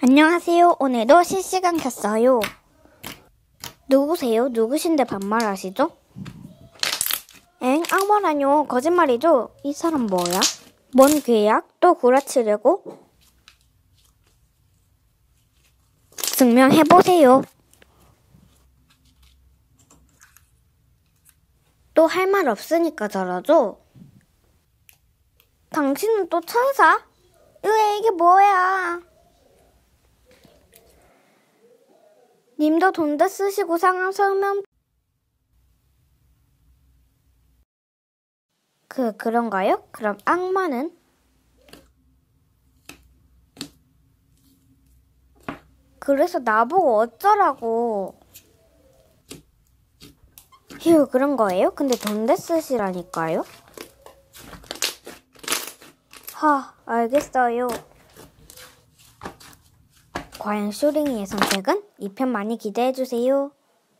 안녕하세요. 오늘도 실시간 켰어요. 누구세요? 누구신데 반말하시죠? 악마라뇨. 거짓말이죠? 이 사람 뭐야? 뭔 계약? 또 구라치려고? 증명해보세요. 또 할 말 없으니까 저러죠? 당신은 또 천사? 이게 뭐야? 님도 돈 다 쓰시고 상황 설명 그런가요? 그럼 악마는? 그래서 나보고 어쩌라고. 휴, 그런 거예요? 근데 돈 다 쓰시라니까요? 알겠어요. 과연 쇼링이의 선택은? 2편 많이 기대해주세요.